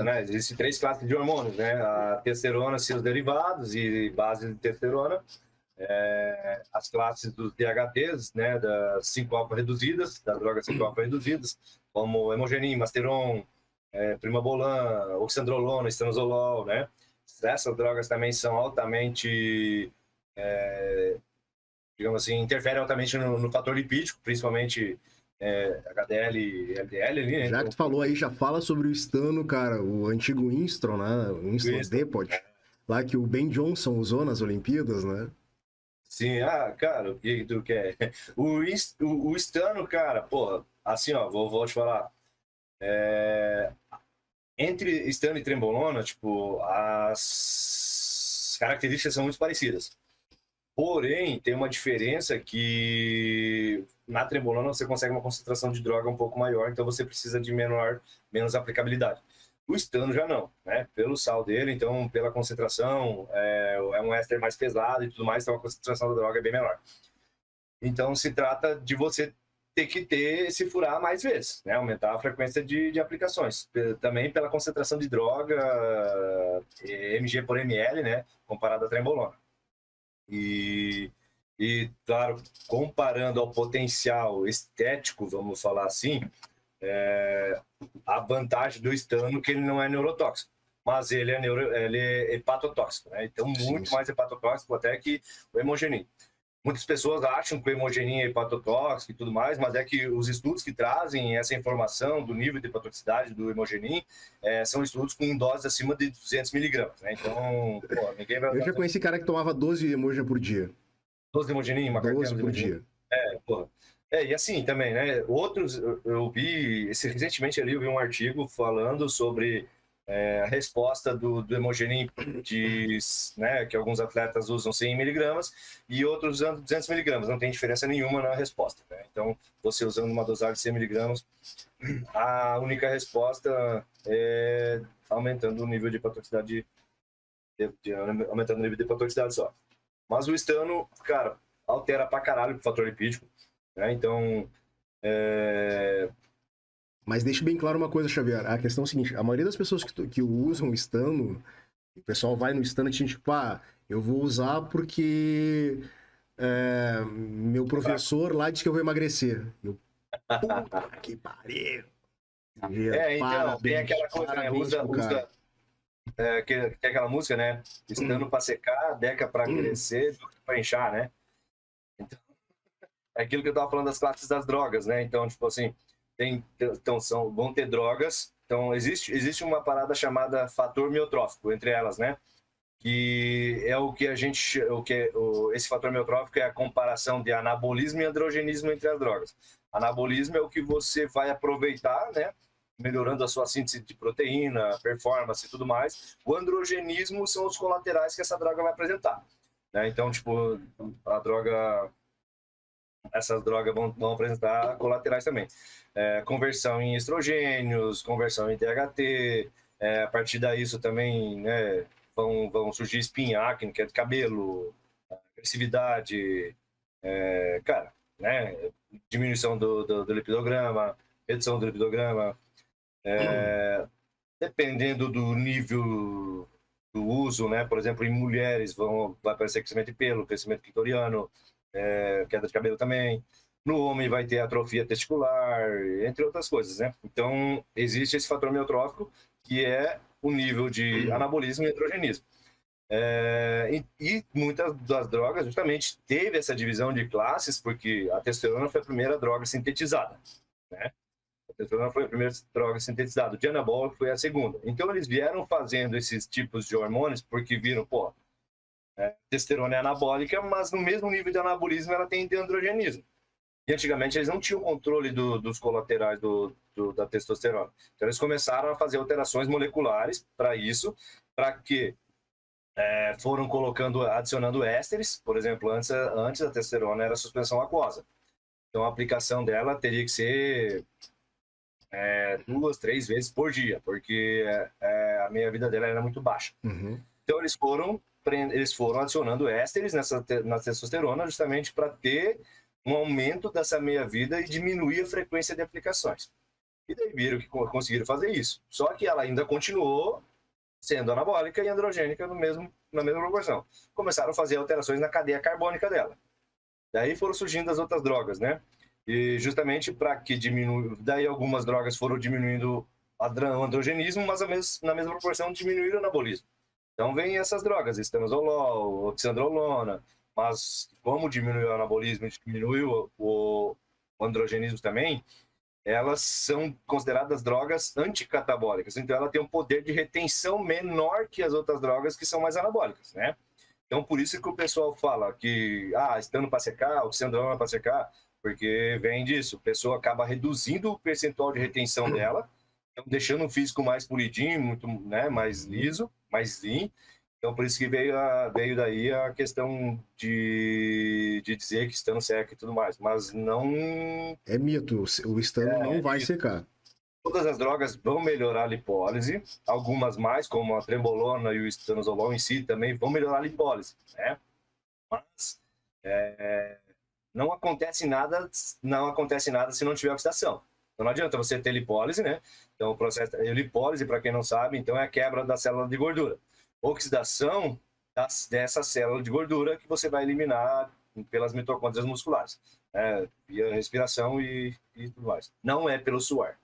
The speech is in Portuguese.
né, existem 3 classes de hormônios, né? A testosterona, seus derivados e base de testosterona. As classes dos DHTs, né, das 5-alfa reduzidas, das drogas 5-alfa reduzidas, como hemogenin, masteron, primobolan, oxandrolona, estanozolol, né? Essas drogas também são altamente, digamos assim, interferem altamente no fator lipídico, principalmente HDL e LDL ali, né? Já que tu falou aí, já fala sobre o Stano, cara, o antigo Winston, né? O Winston Depot, lá que o Ben Johnson usou nas Olimpíadas, né? Sim, cara, o que tu quer? O Stano, cara, pô, assim, ó, vou te falar. Entre Stano e Trembolona, tipo, as características são muito parecidas. Porém, tem uma diferença que na Trembolona você consegue uma concentração de droga um pouco maior, então você precisa de menos aplicabilidade. O Stano já não, né? Pelo sal dele, então pela concentração, é um éster mais pesado e tudo mais, então a concentração da droga é bem menor. Então se trata de você ter que se furar mais vezes, né? Aumentar a frequência de aplicações. Também pela concentração de droga, mg por ml, né? Comparado à Trembolona. E, claro, comparando ao potencial estético, vamos falar assim, a vantagem do Stano é que ele não é neurotóxico, mas ele é hepatotóxico, né? Então, muito mais hepatotóxico até que o hemogenin. Muitas pessoas acham que o hemogenin é hepatotóxico e tudo mais, mas é que os estudos que trazem essa informação do nível de hepatotoxicidade do hemogenin são estudos com doses acima de 200 miligramas, né? Então, pô, ninguém vai... Eu já conheci cara que tomava 12 hemogenin por dia. 12 hemogenin, uma 12 por dia. Porra. E assim também, né? Outros, eu vi, recentemente ali eu vi um artigo falando sobre a resposta do hemogenin né, que alguns atletas usam 100 miligramas e outros usando 200 miligramas. Não tem diferença nenhuma na resposta, né? Então, você usando uma dosagem de 100 miligramas, a única resposta é aumentando o nível de hepatotoxicidade, aumentando o nível de hepatotoxicidade só. Mas o Stano, cara, altera pra caralho o fator lipídico, né? Então, Mas deixe bem claro uma coisa, Xavier. A questão é a seguinte: a maioria das pessoas que usam o Stano, o pessoal vai no Stano e tipo, eu vou usar porque meu professor lá disse que eu vou emagrecer. Puta que pariu! então, tem aquela coisa, né? Tem aquela música, né? Stano pra secar, Deca pra crescer, pra inchar, né? Então, é aquilo que eu tava falando das classes das drogas, né? Então, tipo assim, vão ter drogas. Então, existe uma parada chamada fator miotrófico entre elas, né? Que é o que a gente, esse fator miotrófico é a comparação de anabolismo e androgenismo entre as drogas. Anabolismo é o que você vai aproveitar, né? Melhorando a sua síntese de proteína, performance e tudo mais. O androgenismo são os colaterais que essa droga vai apresentar, né? Então, tipo, essas drogas vão apresentar colaterais também. Conversão em estrogênios, conversão em DHT, a partir daí isso também, né, vão surgir espinha, acne, que é de cabelo, agressividade, cara, né, diminuição do lipidograma, redução do lipidograma, dependendo do nível do uso, né, por exemplo, em mulheres vai aparecer crescimento de pelo, crescimento clitoriano, queda de cabelo também. No homem vai ter atrofia testicular, entre outras coisas, né? Então, existe esse fator miotrófico, que é o nível de anabolismo e androgenismo. E muitas das drogas justamente teve essa divisão de classes, porque a testosterona foi a primeira droga sintetizada, né? A testosterona foi a primeira droga sintetizada, o dianabólico foi a segunda. Então, eles vieram fazendo esses tipos de hormônios porque viram, pô, a testosterona é anabólica, mas no mesmo nível de anabolismo ela tem de androgenismo. E antigamente eles não tinham controle dos colaterais da testosterona. Então eles começaram a fazer alterações moleculares para isso, para que foram adicionando ésteres. Por exemplo, antes a testosterona era suspensão aquosa. Então a aplicação dela teria que ser 2, 3 vezes por dia, porque a meia-vida dela era muito baixa. Uhum. Então eles foram adicionando ésteres na testosterona justamente para ter um aumento dessa meia-vida e diminuir a frequência de aplicações. E daí viram que conseguiram fazer isso. Só que ela ainda continuou sendo anabólica e androgênica na mesma proporção. Começaram a fazer alterações na cadeia carbônica dela. Daí foram surgindo as outras drogas, né? E justamente para que diminua... Daí algumas drogas foram diminuindo o androgenismo, mas na mesma proporção diminuíram o anabolismo. Então vem essas drogas, estanozolol, oxandrolona, mas como diminuiu o anabolismo e diminuiu o androgenismo também, elas são consideradas drogas anticatabólicas. Então ela tem um poder de retenção menor que as outras drogas que são mais anabólicas, né? Então por isso que o pessoal fala que estando para secar, oxandrolona para secar, porque vem disso, a pessoa acaba reduzindo o percentual de retenção dela, então deixando o físico mais polidinho, muito, né, mais liso, mais lean. Então por isso que veio daí a questão de dizer que estando seca e tudo mais, mas não... É mito, o estando não vai secar. Todas as drogas vão melhorar a lipólise, algumas mais, como a trembolona e o estanozolol em si, também vão melhorar a lipólise, né? Mas não acontece nada se não tiver oxidação. Então não adianta você ter lipólise, né? Então o processo lipólise, para quem não sabe, então é a quebra da célula de gordura. Oxidação dessa célula de gordura que você vai eliminar pelas mitocôndrias musculares, via respiração e tudo mais. Não é pelo suor.